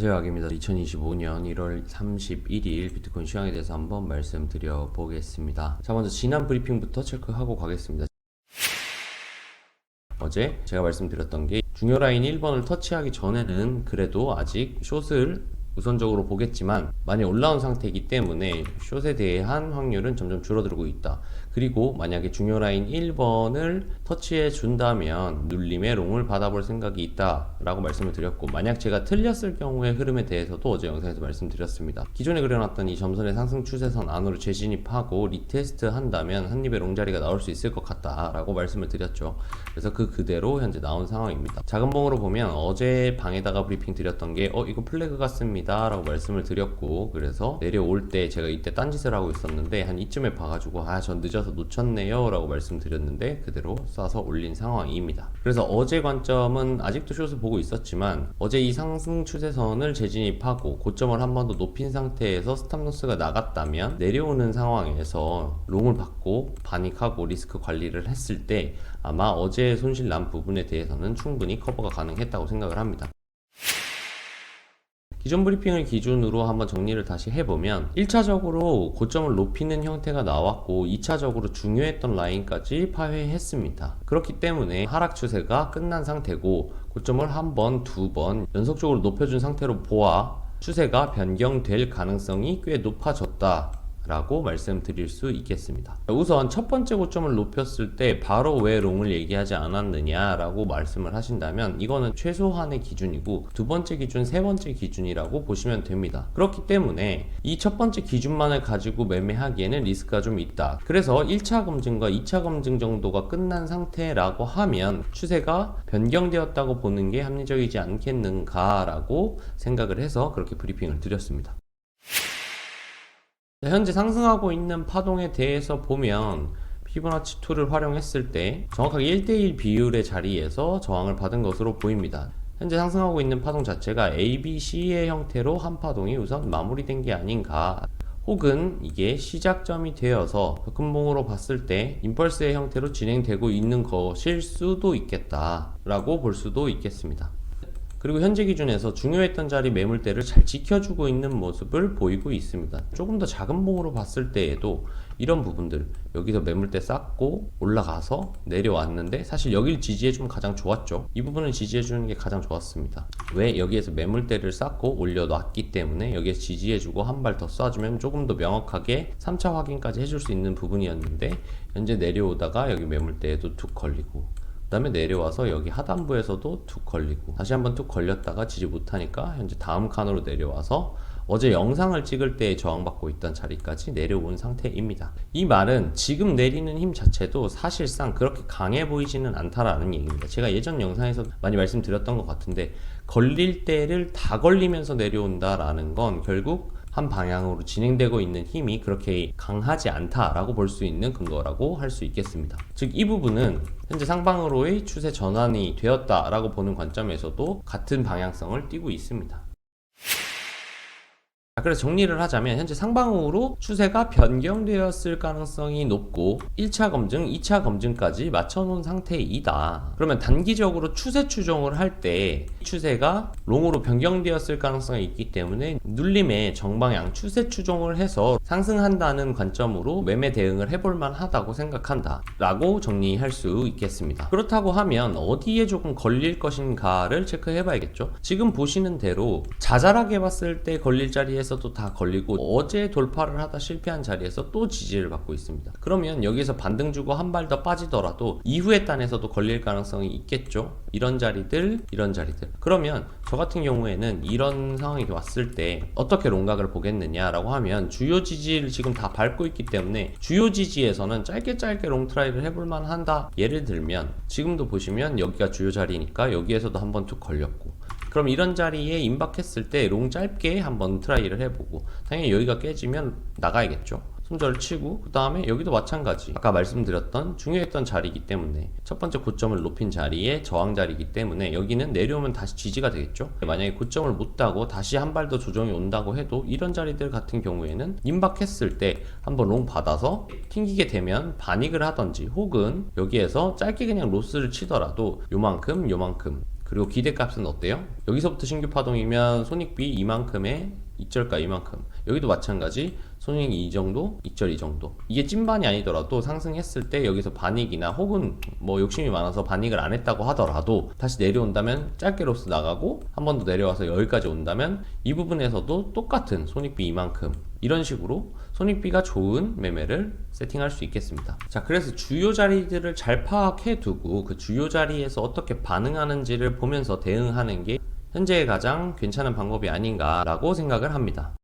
안녕하세요, 악입니다. 2025년 1월 31일 비트코인 시황에 대해서 한번 말씀드려 보겠습니다. 자, 먼저 지난 브리핑부터 체크하고 가겠습니다. 어제 제가 말씀드렸던 게 중요 라인 1번을 터치하기 전에는 그래도 아직 숏을 우선적으로 보겠지만 많이 올라온 상태이기 때문에 숏에 대한 확률은 점점 줄어들고 있다. 그리고 만약에 중요 라인 1번을 터치해 준다면 눌림의 롱을 받아볼 생각이 있다 라고 말씀을 드렸고, 만약 제가 틀렸을 경우의 흐름에 대해서도 어제 영상에서 말씀드렸습니다. 기존에 그려놨던 이 점선의 상승 추세선 안으로 재진입하고 리테스트 한다면 한입의 롱 자리가 나올 수 있을 것 같다 라고 말씀을 드렸죠. 그래서 그 그대로 현재 나온 상황입니다. 작은 봉으로 보면 어제 방에다가 브리핑 드렸던 게 이거 플래그 같습니다 라고 말씀을 드렸고, 그래서 내려올 때 제가 이때 딴짓을 하고 있었는데 한 이쯤에 봐가지고 전 늦어서 놓쳤네요 라고 말씀드렸는데 그대로 쏴서 올린 상황입니다. 그래서 어제 관점은 아직도 숏을 보고 있었지만 어제 이 상승 추세선을 재진입하고 고점을 한 번 더 높인 상태에서 스탑로스가 나갔다면 내려오는 상황에서 롱을 받고 바닉하고 리스크 관리를 했을 때 아마 어제 손실 난 부분에 대해서는 충분히 커버가 가능했다고 생각을 합니다. 기존 브리핑을 기준으로 한번 정리를 다시 해보면 1차적으로 고점을 높이는 형태가 나왔고 2차적으로 중요했던 라인까지 파회했습니다. 그렇기 때문에 하락 추세가 끝난 상태고 고점을 한 번, 두 번 연속적으로 높여준 상태로 보아 추세가 변경될 가능성이 꽤 높아졌다 라고 말씀드릴 수 있겠습니다. 우선 첫 번째 고점을 높였을 때 바로 왜 롱을 얘기하지 않았느냐 라고 말씀을 하신다면 이거는 최소한의 기준이고 두 번째 기준, 세 번째 기준이라고 보시면 됩니다. 그렇기 때문에 이 첫 번째 기준만을 가지고 매매하기에는 리스크가 좀 있다. 그래서 1차 검증과 2차 검증 정도가 끝난 상태라고 하면 추세가 변경되었다고 보는 게 합리적이지 않겠는가 라고 생각을 해서 그렇게 브리핑을 드렸습니다. 현재 상승하고 있는 파동에 대해서 보면 피보나치 2를 활용했을 때 정확하게 1대1 비율의 자리에서 저항을 받은 것으로 보입니다. 현재 상승하고 있는 파동 자체가 A, B, C의 형태로 한 파동이 우선 마무리된 게 아닌가, 혹은 이게 시작점이 되어서 벽근봉으로 봤을 때 임펄스의 형태로 진행되고 있는 것일 수도 있겠다 라고 볼 수도 있겠습니다. 그리고 현재 기준에서 중요했던 자리 매물대를 잘 지켜주고 있는 모습을 보이고 있습니다. 조금 더 작은 봉으로 봤을 때에도 이런 부분들, 여기서 매물대 쌓고 올라가서 내려왔는데 사실 여기를 지지해주면 가장 좋았죠. 이 부분을 지지해주는 게 가장 좋았습니다. 왜? 여기에서 매물대를 쌓고 올려놨기 때문에 여기에서 지지해주고 한 발 더 쏴주면 조금 더 명확하게 3차 확인까지 해줄 수 있는 부분이었는데 현재 내려오다가 여기 매물대에도 툭 걸리고 그 다음에 내려와서 여기 하단부에서도 툭 걸리고 다시 한번 툭 걸렸다가 지지 못하니까 현재 다음 칸으로 내려와서 어제 영상을 찍을 때 저항받고 있던 자리까지 내려온 상태입니다. 이 말은 지금 내리는 힘 자체도 사실상 그렇게 강해 보이지는 않다라는 얘기입니다. 제가 예전 영상에서 많이 말씀드렸던 것 같은데 걸릴 때를 다 걸리면서 내려온다라는 건 결국 한 방향으로 진행되고 있는 힘이 그렇게 강하지 않다라고 볼 수 있는 근거라고 할 수 있겠습니다. 즉 이 부분은 현재 상방으로의 추세 전환이 되었다라고 보는 관점에서도 같은 방향성을 띠고 있습니다. 그래서 정리를 하자면 현재 상방으로 추세가 변경되었을 가능성이 높고 1차 검증, 2차 검증까지 맞춰놓은 상태이다. 그러면 단기적으로 추세 추종을 할 때 추세가 롱으로 변경되었을 가능성이 있기 때문에 눌림의 정방향 추세 추종을 해서 상승한다는 관점으로 매매 대응을 해볼 만하다고 생각한다 라고 정리할 수 있겠습니다. 그렇다고 하면 어디에 조금 걸릴 것인가를 체크해 봐야겠죠. 지금 보시는 대로 자잘하게 봤을 때 걸릴 자리에서도 다 걸리고 어제 돌파를 하다 실패한 자리에서 또 지지를 받고 있습니다. 그러면 여기서 반등 주고 한 발 더 빠지더라도 이후의 단에서도 걸릴 가능성이 있겠죠. 이런 자리들, 이런 자리들. 그러면 저 같은 경우에는 이런 상황이 왔을 때 어떻게 롱각을 보겠느냐라고 하면 주요 지지를 지금 다 밟고 있기 때문에 주요 지지에서는 짧게 롱트라이를 해볼 만한다. 예를 들면 지금도 보시면 여기가 주요 자리니까 여기에서도 한번 툭 걸렸고, 그럼 이런 자리에 임박했을 때 롱 짧게 한번 트라이를 해보고 당연히 여기가 깨지면 나가야겠죠. 손절을 치고 그 다음에 여기도 마찬가지 아까 말씀드렸던 중요했던 자리이기 때문에 첫 번째 고점을 높인 자리에 저항 자리이기 때문에 여기는 내려오면 다시 지지가 되겠죠. 만약에 고점을 못 따고 다시 한 발 더 조정이 온다고 해도 이런 자리들 같은 경우에는 임박했을 때 한번 롱 받아서 튕기게 되면 바닉을 하던지 혹은 여기에서 짧게 그냥 로스를 치더라도 요만큼 그리고 기대값은 어때요? 여기서부터 신규 파동이면 손익비 이만큼에 익절가 이만큼, 여기도 마찬가지 손익이 이 정도, 익절 이 정도. 이게 찐반이 아니더라도 상승했을 때 여기서 반익이나 혹은 뭐 욕심이 많아서 반익을 안 했다고 하더라도 다시 내려온다면 짧게 로스 나가고 한 번 더 내려와서 여기까지 온다면 이 부분에서도 똑같은 손익비 이만큼, 이런 식으로 손익비가 좋은 매매를 세팅할 수 있겠습니다. 자, 그래서 주요 자리들을 잘 파악해 두고 그 주요 자리에서 어떻게 반응하는지를 보면서 대응하는 게 현재 가장 괜찮은 방법이 아닌가라고 생각을 합니다.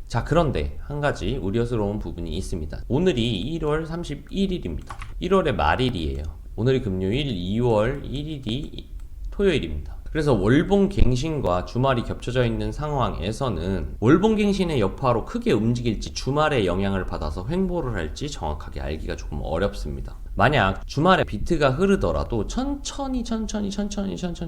자, 그런데 한 가지 우려스러운 부분이 있습니다. 오늘이 1월 31일입니다. 1월의 말일이에요. 오늘이 금요일, 2월 1일이 토요일입니다. 그래서 월봉갱신과 주말이 겹쳐져 있는 상황에서는 월봉갱신의 여파로 크게 움직일지 주말에 영향을 받아서 횡보를 할지 정확하게 알기가 조금 어렵습니다. 만약 주말에 비트가 흐르더라도 천천히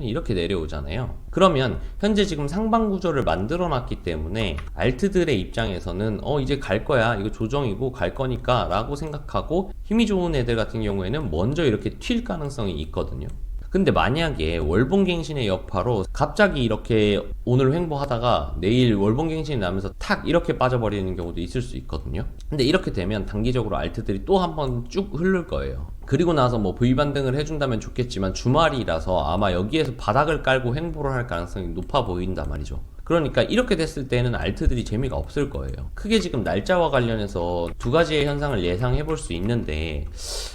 이렇게 내려오잖아요. 그러면 현재 지금 상방 구조를 만들어 놨기 때문에 알트들의 입장에서는 이제 갈 거야, 이거 조정이고 갈 거니까 라고 생각하고 힘이 좋은 애들 같은 경우에는 먼저 이렇게 튈 가능성이 있거든요. 근데 만약에 월봉갱신의 여파로 갑자기 이렇게 오늘 횡보하다가 내일 월봉갱신이 나면서 탁 이렇게 빠져버리는 경우도 있을 수 있거든요. 근데 이렇게 되면 단기적으로 알트들이 또 한번 쭉 흐를 거예요. 그리고 나서 뭐 V반등을 해준다면 좋겠지만 주말이라서 아마 여기에서 바닥을 깔고 횡보를 할 가능성이 높아 보인단 말이죠. 그러니까 이렇게 됐을 때는 알트들이 재미가 없을 거예요. 크게 지금 날짜와 관련해서 두 가지의 현상을 예상해 볼 수 있는데,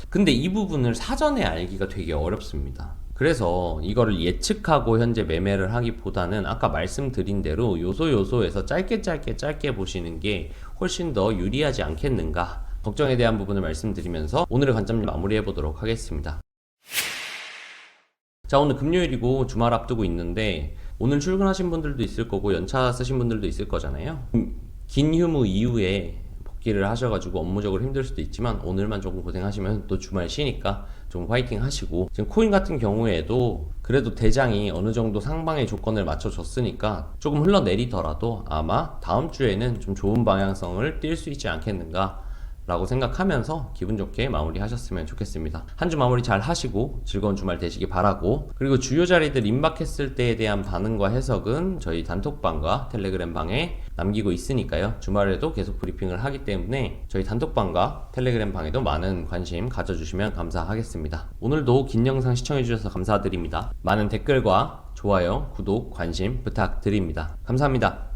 근데 이 부분을 사전에 알기가 되게 어렵습니다. 그래서 이거를 예측하고 현재 매매를 하기보다는 아까 말씀드린 대로 요소에서 짧게 보시는 게 훨씬 더 유리하지 않겠는가, 걱정에 대한 부분을 말씀드리면서 오늘의 관점 마무리해 보도록 하겠습니다. 자, 오늘 금요일이고 주말 앞두고 있는데 오늘 출근하신 분들도 있을 거고 연차 쓰신 분들도 있을 거잖아요. 긴 휴무 이후에 복귀를 하셔가지고 업무적으로 힘들 수도 있지만 오늘만 조금 고생하시면 또 주말 쉬니까 좀 화이팅 하시고, 지금 코인 같은 경우에도 그래도 대장이 어느 정도 상방의 조건을 맞춰줬으니까 조금 흘러내리더라도 아마 다음 주에는 좀 좋은 방향성을 띌 수 있지 않겠는가 라고 생각하면서 기분 좋게 마무리 하셨으면 좋겠습니다. 한 주 마무리 잘 하시고 즐거운 주말 되시기 바라고, 그리고 주요 자리들 임박했을 때에 대한 반응과 해석은 저희 단톡방과 텔레그램 방에 남기고 있으니까요. 주말에도 계속 브리핑을 하기 때문에 저희 단톡방과 텔레그램 방에도 많은 관심 가져주시면 감사하겠습니다. 오늘도 긴 영상 시청해주셔서 감사드립니다. 많은 댓글과 좋아요, 구독, 관심 부탁드립니다. 감사합니다.